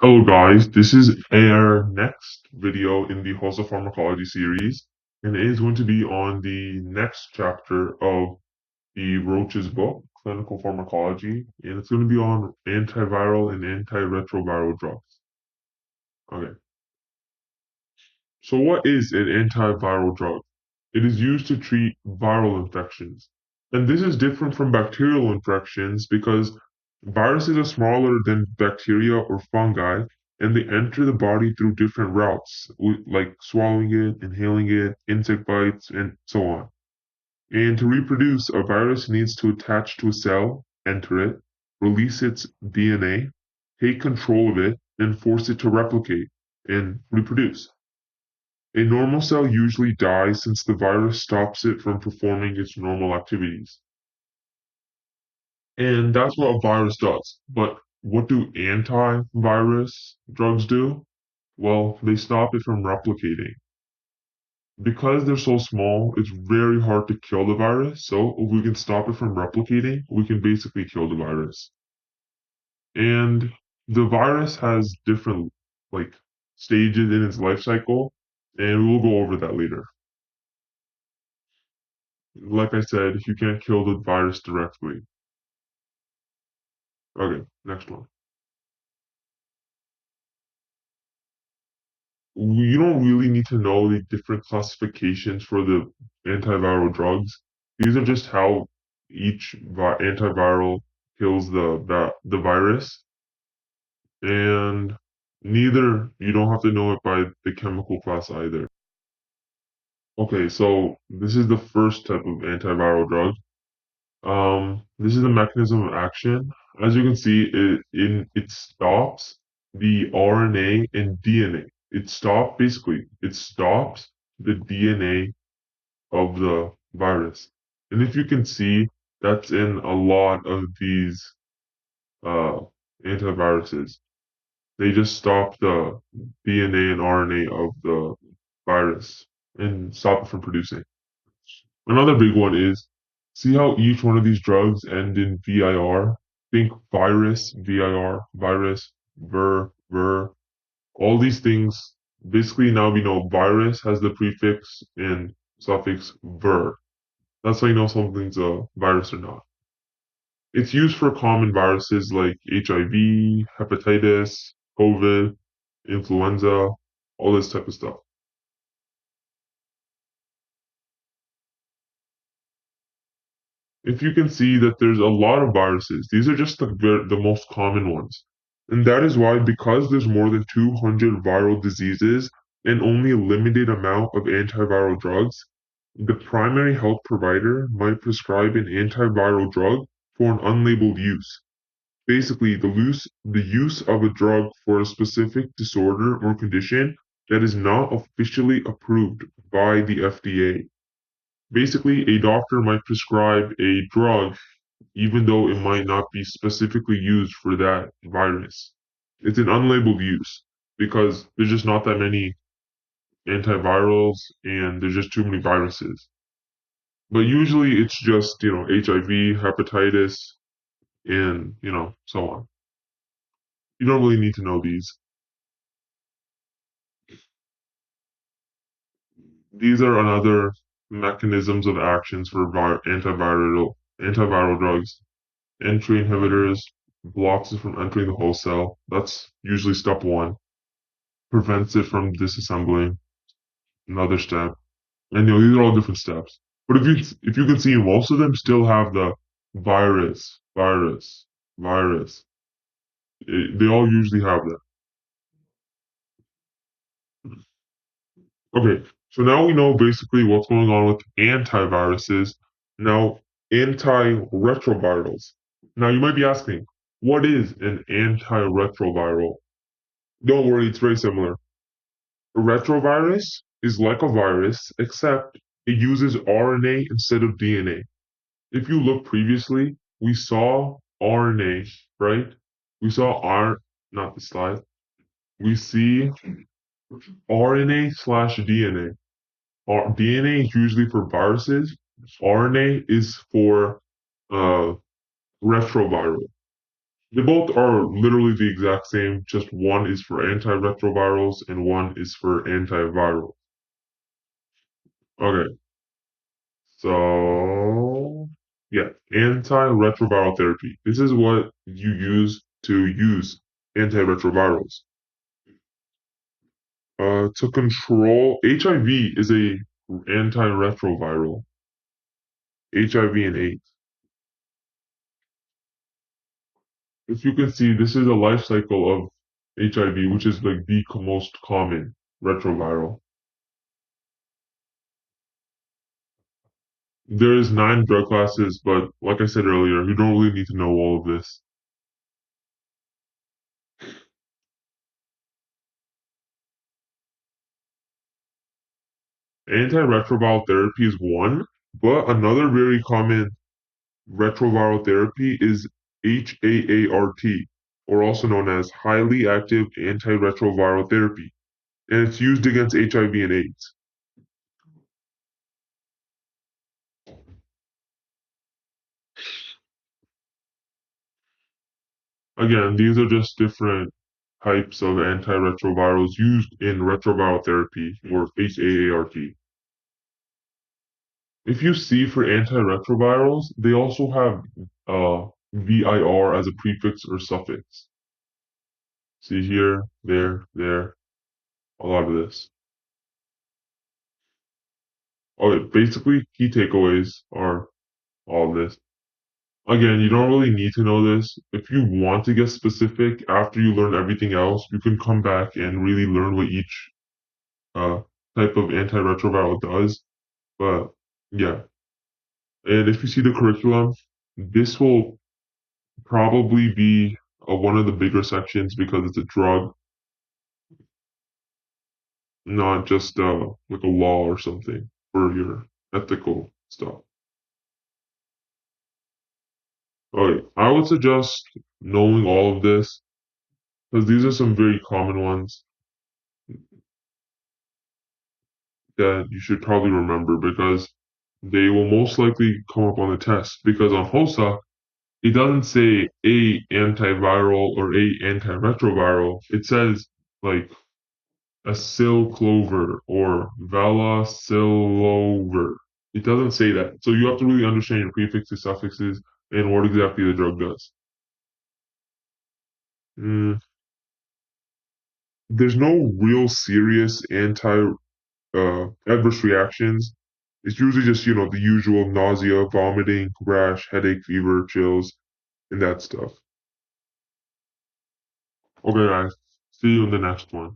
Hello guys, this is our next video in the House of Pharmacology series, and it is going to be on the next chapter of the Roach's book, Clinical Pharmacology, and it's going to be on antiviral and antiretroviral drugs. Okay, so what is an antiviral drug? It is used to treat viral infections. And this is different from bacterial infections because viruses are smaller than bacteria or fungi, and they enter the body through different routes, like swallowing it, inhaling it, insect bites, and so on. And to reproduce, a virus needs to attach to a cell, enter it, release its DNA, take control of it, and force it to replicate and reproduce. A normal cell usually dies since the virus stops it from performing its normal activities. And that's what a virus does. But what do antivirus drugs do? Well, they stop it from replicating. Because they're so small, it's very hard to kill the virus. So if we can stop it from replicating, we can basically kill the virus. And the virus has different like stages in its life cycle, and we'll go over that later. Like I said, you can't kill the virus directly. Okay, next one. You don't really need to know the different classifications for the antiviral drugs. These are just how each antiviral kills the virus, and neither you don't have to know it by the chemical class either. Okay, so this is the first type of antiviral drug. This is the mechanism of action. As you can see, it stops the RNA and DNA. It stops the DNA of the virus. And if you can see, that's in a lot of these uh antiviruses. They just stop the DNA and RNA of the virus and stop it from producing. Another big one is see how each one of these drugs end in vir? Think virus, vir, virus, vir. All these things, basically now we know virus has the prefix and suffix vir. That's how you know something's a virus or not. It's used for common viruses like HIV, hepatitis, COVID, influenza, all this type of stuff. If you can see that there's a lot of viruses, these are just the most common ones. And that is why, because there's more than 200 viral diseases and only a limited amount of antiviral drugs, the primary health provider might prescribe an antiviral drug for an unlabeled use. Basically, the use of a drug for a specific disorder or condition that is not officially approved by the FDA. Basically, a doctor might prescribe a drug even though it might not be specifically used for that virus. It's an unlabeled use because there's just not that many antivirals and there's just too many viruses. But usually it's just, HIV, hepatitis, and, so on. You don't really need to know these. These are another mechanisms of actions for antiviral drugs. Entry inhibitors blocks it from entering the whole cell. That's usually step one. Prevents it from disassembling. Another step. And these are all different steps. But if you can see, most of them still have the virus, virus, virus. They all usually have that. Okay, so now we know basically what's going on with antiviruses. Now, antiretrovirals. Now you might be asking, what is an antiretroviral? Don't worry, it's very similar. A retrovirus is like a virus, except it uses RNA instead of DNA. If you look previously, we saw RNA, right? We saw not the slide. We see RNA slash DNA. DNA is usually for viruses. RNA is for uh, retroviral. They both are literally the exact same, just one is for antiretrovirals and one is for antiviral. Okay, so yeah, antiretroviral therapy. This is what you use antiretrovirals. To control HIV is a antiretroviral. HIV and AIDS. If you can see, this is a life cycle of HIV, which is like the most common retroviral. There is 9 drug classes, but like I said earlier, you don't really need to know all of this. Antiretroviral therapy is one, but another very common retroviral therapy is HAART, or also known as highly active antiretroviral therapy, and it's used against HIV and AIDS. Again, these are just different types of antiretrovirals used in retroviral therapy, or HAART. If you see for antiretrovirals, they also have VIR as a prefix or suffix. See here, there, a lot of this. Okay, basically, key takeaways are all of this. Again, you don't really need to know this. If you want to get specific after you learn everything else, you can come back and really learn what each uh, type of antiretroviral does. But yeah, and if you see the curriculum, this will probably be one of the bigger sections because it's a drug, not just like a law or something for your ethical stuff. Okay, I would suggest knowing all of this because these are some very common ones that you should probably remember because they will most likely come up on the test. Because on HOSA, it doesn't say a antiviral or a antiretroviral. It says like acylclover or valacylover. It doesn't say that. So you have to really understand your prefixes, suffixes, and what exactly the drug does. Mm, there's no real serious anti adverse reactions. It's usually just, the usual nausea, vomiting, rash, headache, fever, chills, and that stuff. Okay, guys. See you in the next one.